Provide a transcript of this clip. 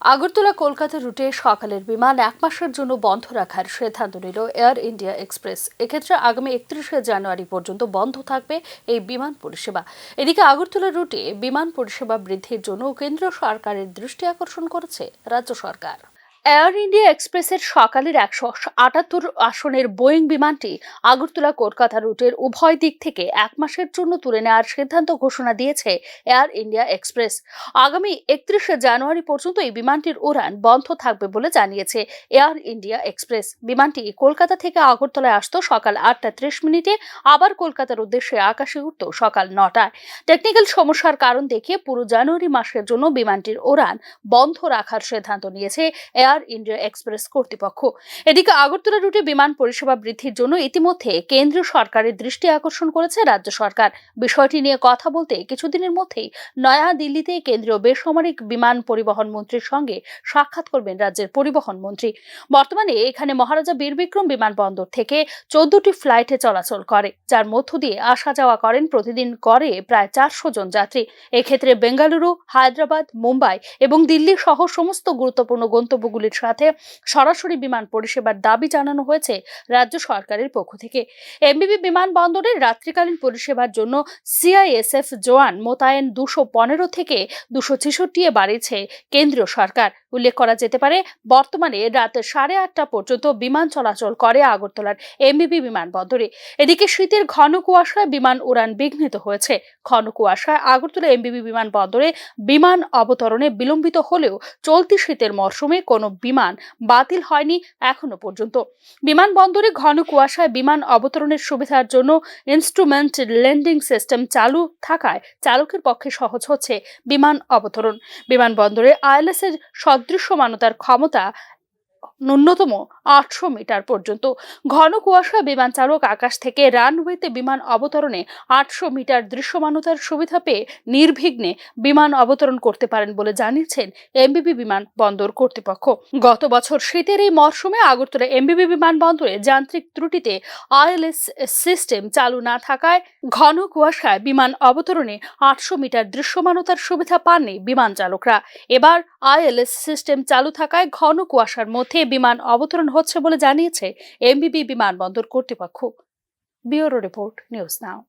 আগরতলা কলকাতা রুটে সকালের বিমান এক মাসের জন্য বন্ধ রাখার সিদ্ধান্ত নিল এয়ার ইন্ডিয়া এক্সপ্রেস। এক্ষেত্রে আগামী 31শে জানুয়ারি পর্যন্ত বন্ধ থাকবে এই বিমান পরিষেবা। এদিকে আগরতলা রুটে বিমান পরিষেবা বৃদ্ধির জন্য কেন্দ্র সরকারের দৃষ্টি আকর্ষণ করেছে রাজ্য সরকার। এয়ার ইন্ডিয়া এক্সপ্রেসের সকালের 178 আসনের বোয়িং বিমানটি আগরতলা কলকাতা রুটের উভয় দিক থেকে এক মাসের জন্য তুলে নেওয়ার সিদ্ধান্ত ঘোষণা দিয়েছে এয়ার ইন্ডিয়া এক্সপ্রেস। আগামী 31শে জানুয়ারি পর্যন্ত এই বিমানটির উড়ান বন্ধ থাকবে বলে জানিয়েছে এয়ার ইন্ডিয়া এক্সপ্রেস। বিমানটি কলকাতা থেকে আগরতলায় আসতো সকাল 8:30 আবার কলকাতার উদ্দেশ্যে আকাশে উঠত সকাল 9টায়। টেকনিক্যাল সমস্যার কারণ দেখিয়ে পুরো জানুয়ারি মাসের জন্য বিমানটির উড়ান বন্ধ রাখার সিদ্ধান্ত নিয়েছে এয়ার ইন্ডিয়া এক্সপ্রেস কর্তৃপক্ষ। এদিকে আগরতলা রুটে বিমান পরিষেবা বৃদ্ধির জন্য ইতিমধ্যে কেন্দ্রীয় সরকারের দৃষ্টি আকর্ষণ করেছে রাজ্য সরকার। বিষয়টি নিয়ে কথা বলতে কিছুদিনের মধ্যেই নয়াদিল্লিতে কেন্দ্রীয় বেসামরিক বিমান পরিবহন মন্ত্রীর সঙ্গে সাক্ষাৎ করবেন রাজ্যের পরিবহন মন্ত্রী। বর্তমানে এখানে মহারাজা বীরবিক্রম বিমানবন্দর থেকে 14টি ফ্লাইটে চলাচল করে, যার মধ্য দিয়ে আসা যাওয়া করেন প্রতিদিন করে প্রায় 400 জন যাত্রী। এক্ষেত্রে বেঙ্গালুরু, হায়দ্রাবাদ, মুম্বাই এবং দিল্লি সহ সমস্ত গুরুত্বপূর্ণ গন্তব্যগুলির সাথে সরাসরি বিমান পরিষেবার দাবি জানানো হয়েছে রাজ্য সরকারের পক্ষ থেকে। এমবিবি বিমানবন্দরের রাত্রিকালীন পরিষেবার জন্য সিআইএসএফ জওয়ান মোতায়েন 215 থেকে 266 এ বাড়িয়েছে কেন্দ্রীয় সরকার। উল্লেখ করা যেতে পারে, বর্তমানে রাত 8:30 পর্যন্ত বিমান চলাচল করে আগরতলার এমবিবি বিমানবন্দরে। এদিকে শীতের ঘন কুয়াশায় বিমান উড়ান বিঘ্নিত হয়েছে। ঘন কুয়াশায় আগরতলা এমবিবি বিমানবন্দরে বিমান অবতরণে বিলম্বিত হলেও চলতি শীতের মরশুমে কোনো বিমান বাতিল হয়নি এখনো পর্যন্ত। বিমানবন্দরে ঘন কুয়াশায় বিমান অবতরণের সুবিধার জন্য ইনস্ট্রুমেন্ট ল্যান্ডিং সিস্টেম চালু থাকায় চালকের পক্ষে সহজ হচ্ছে বিমান অবতরণ। বিমানবন্দরে আইএলএস এর সদৃশ্যমানতার ক্ষমতা ন্যূনতম 800 মিটার পর্যন্ত। ঘন কুয়াশা বিমান চালক আকাশ থেকে রানওয়েতে বিমান অবতরণে 800 মিটার দৃশ্যমানতার সুবিধা পেয়ে নির্বিঘ্নে বিমান অবতরণ করতে পারেন বলে জানিয়েছেন এমবিবি বিমানবন্দর কর্তৃপক্ষ। গত বছর শীতের এই মরশুমে আগরতলা এমবিবি বিমানবন্দরে যান্ত্রিক ত্রুটিতে আইএলএস সিস্টেম চালু না থাকায় ঘন কুয়াশায় বিমান অবতরণে 800 মিটার দৃশ্যমানতার সুবিধা পাননি বিমান চালকরা। এবার আইএলএস সিস্টেম চালু থাকায় ঘন কুয়াশার মধ্যে বিমান অবতরণ হচ্ছে বলে জানিয়েছে এমবিবি বিমানবন্দর কর্তৃপক্ষ। Bureau report, news now.